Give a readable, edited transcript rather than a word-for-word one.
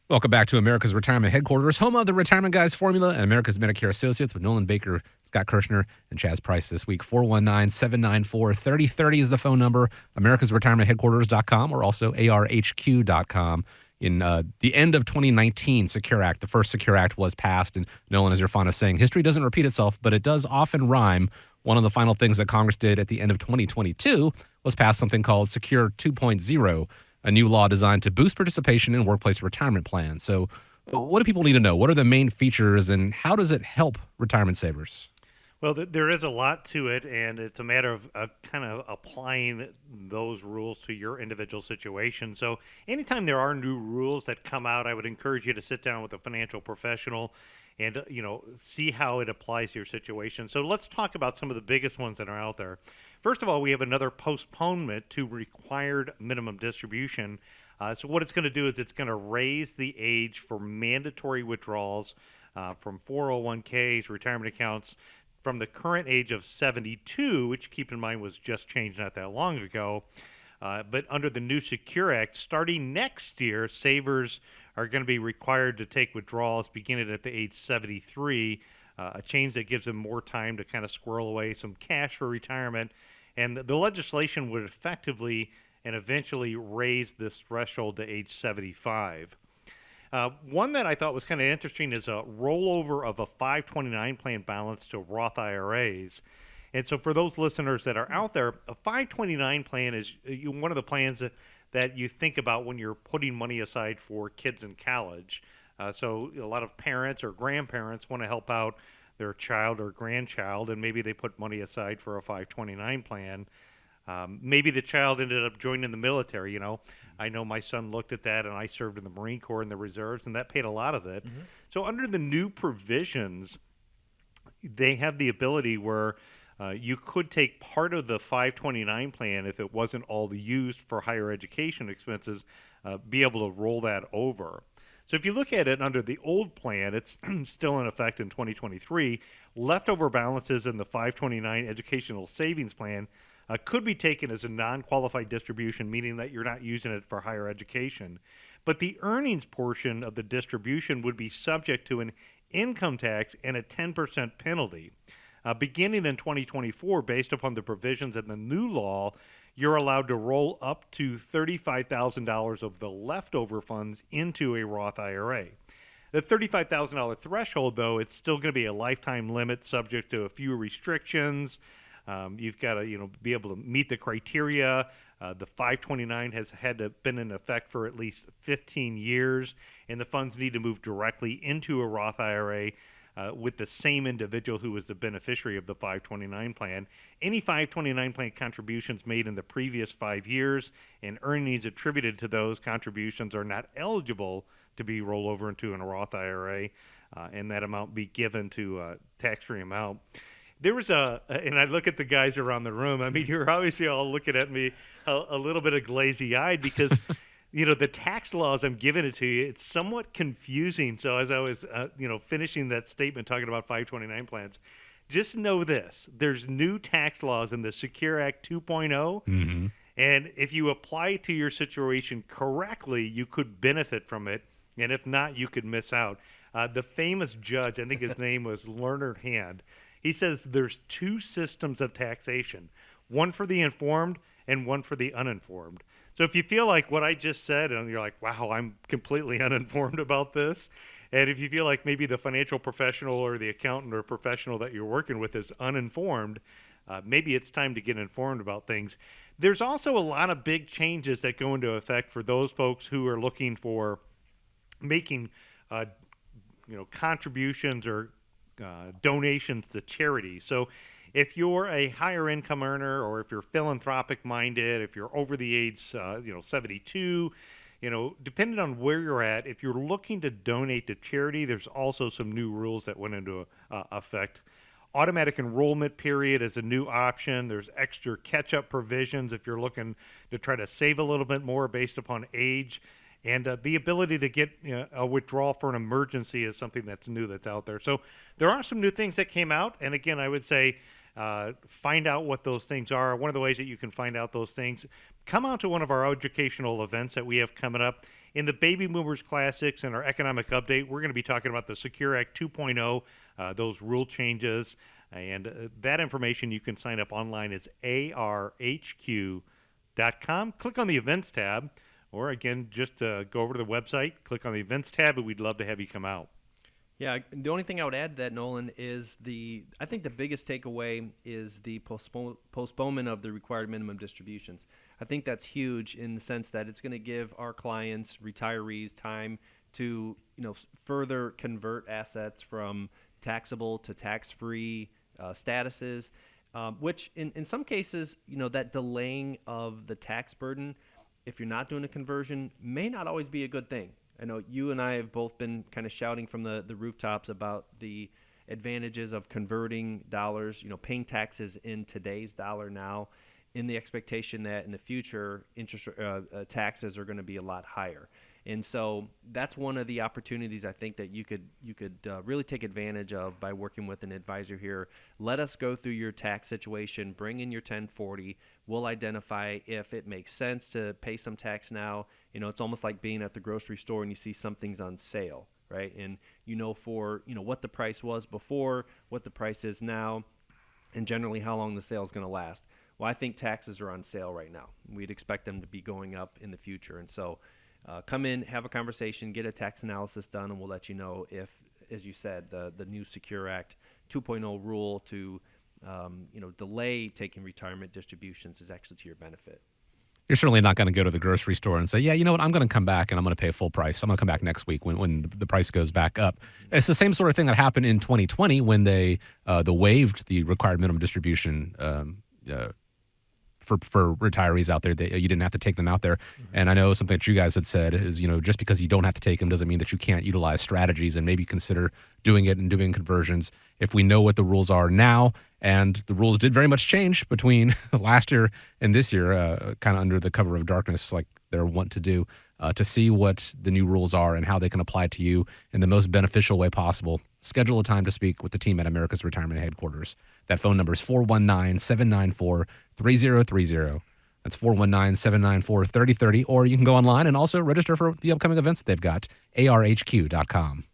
Welcome back to America's Retirement Headquarters, home of the Retirement Guys formula and America's Medicare Associates with Nolan Baker, Scott Kirshner, and Chaz Price this week. 419-794-3030 is the phone number, americasretirementheadquarters.com or also arhq.com. In the end of 2019, Secure Act, the first Secure Act was passed. And Nolan, as you're fond of saying, history doesn't repeat itself, but it does often rhyme. One of the final things that Congress did at the end of 2022 was pass something called Secure 2.0, a new law designed to boost participation in workplace retirement plans. So what do people need to know? What are the main features, and how does it help retirement savers? Well, there is a lot to it, and it's a matter of kind of applying those rules to your individual situation. So anytime there are new rules that come out, I would encourage you to sit down with a financial professional and, see how it applies to your situation. So let's talk about some of the biggest ones that are out there. First of all, we have another postponement to required minimum distribution. So what it's going to do is it's going to raise the age for mandatory withdrawals from 401ks, retirement accounts, from the current age of 72, which keep in mind was just changed not that long ago. But under the new Secure Act, starting next year, savers are going to be required to take withdrawals beginning at the age 73, a change that gives them more time to kind of squirrel away some cash for retirement. And the legislation would effectively and eventually raise this threshold to age 75. One that I thought was kind of interesting is a rollover of a 529 plan balance to Roth IRAs. And so for those listeners that are out there, a 529 plan is one of the plans that you think about when you're putting money aside for kids in college. So a lot of parents or grandparents want to help out their child or grandchild, and maybe they put money aside for a 529 plan. Maybe the child ended up joining the military. I know my son looked at that, and I served in the Marine Corps and the reserves, and that paid a lot of it. Mm-hmm. So under the new provisions, they have the ability where you could take part of the 529 plan, if it wasn't all used for higher education expenses, be able to roll that over. So if you look at it under the old plan, it's still in effect in 2023. Leftover balances in the 529 educational savings plan could be taken as a non-qualified distribution, meaning that you're not using it for higher education. But the earnings portion of the distribution would be subject to an income tax and a 10% penalty. Beginning in 2024, based upon the provisions in the new law, you're allowed to roll up to $35,000 of the leftover funds into a Roth IRA. The $35,000 threshold, though, it's still going to be a lifetime limit subject to a few restrictions. You've got to, be able to meet the criteria. The 529 has had to been in effect for at least 15 years, and the funds need to move directly into a Roth IRA with the same individual who was the beneficiary of the 529 plan. Any 529 plan contributions made in the previous 5 years and earnings attributed to those contributions are not eligible to be rolled over into a Roth IRA, and that amount be given to a tax-free amount. There was and I look at the guys around the room. I mean, you're obviously all looking at me a little bit of glazy-eyed because, the tax laws, I'm giving it to you, it's somewhat confusing. So as I was, finishing that statement talking about 529 plans, just know this. There's new tax laws in the Secure Act 2.0, mm-hmm. and if you apply it to your situation correctly, you could benefit from it, and if not, you could miss out. The famous judge, I think his name was Leonard Hand, he says there's two systems of taxation, one for the informed and one for the uninformed. So if you feel like what I just said and you're like, wow, I'm completely uninformed about this, and if you feel like maybe the financial professional or the accountant or professional that you're working with is uninformed, maybe it's time to get informed about things. There's also a lot of big changes that go into effect for those folks who are looking for making contributions or donations to charity. So if you're a higher income earner, or if you're philanthropic minded, if you're over the age 72, depending on where you're at, if you're looking to donate to charity, there's also some new rules that went into effect. Automatic enrollment period is a new option. There's extra catch-up provisions if you're looking to try to save a little bit more based upon age. And the ability to get a withdrawal for an emergency is something that's new that's out there. So there are some new things that came out. And again, I would say find out what those things are. One of the ways that you can find out those things, come out to one of our educational events that we have coming up. In the Baby Boomers Classics and our economic update, we're going to be talking about the Secure Act 2.0, those rule changes. And that information you can sign up online is arhq.com. Click on the events tab, or again, just go over to the website, click on the events tab, and we'd love to have you come out. Yeah, the only thing I would add to that, Nolan, is I think the biggest takeaway is the postponement of the required minimum distributions. I think that's huge in the sense that it's going to give our clients, retirees, time to further convert assets from taxable to tax-free statuses, which in some cases, that delaying of the tax burden, if you're not doing a conversion, may not always be a good thing. I know you and I have both been kind of shouting from the rooftops about the advantages of converting dollars, paying taxes in today's dollar now, in the expectation that in the future taxes are going to be a lot higher. And so that's one of the opportunities I think that you could really take advantage of by working with an advisor here. Let us go through your tax situation, bring in your 1040. We'll identify if it makes sense to pay some tax now. It's almost like being at the grocery store and you see something's on sale, right? And for what the price was before, what the price is now, and generally how long the sale is going to last. Well, I think taxes are on sale right now. We'd expect them to be going up in the future. And so come in, have a conversation, get a tax analysis done, and we'll let you know if, as you said, the new Secure Act 2.0 rule to delay taking retirement distributions is actually to your benefit. You're certainly not going to go to the grocery store and say, yeah, you know what, I'm going to come back and I'm going to pay full price. I'm going to come back next week when the price goes back up. It's the same sort of thing that happened in 2020 when they waived the required minimum distribution for retirees out there. You didn't have to take them out there. Mm-hmm. And I know something that you guys had said is, just because you don't have to take them doesn't mean that you can't utilize strategies and maybe consider doing it and doing conversions if we know what the rules are now. And the rules did very much change between last year and this year, kind of under the cover of darkness, like they're wont to do, to see what the new rules are and how they can apply to you in the most beneficial way possible. Schedule a time to speak with the team at America's Retirement Headquarters. That phone number is 419-794-3030. That's 419-794-3030. Or you can go online and also register for the upcoming events that they've got, arhq.com.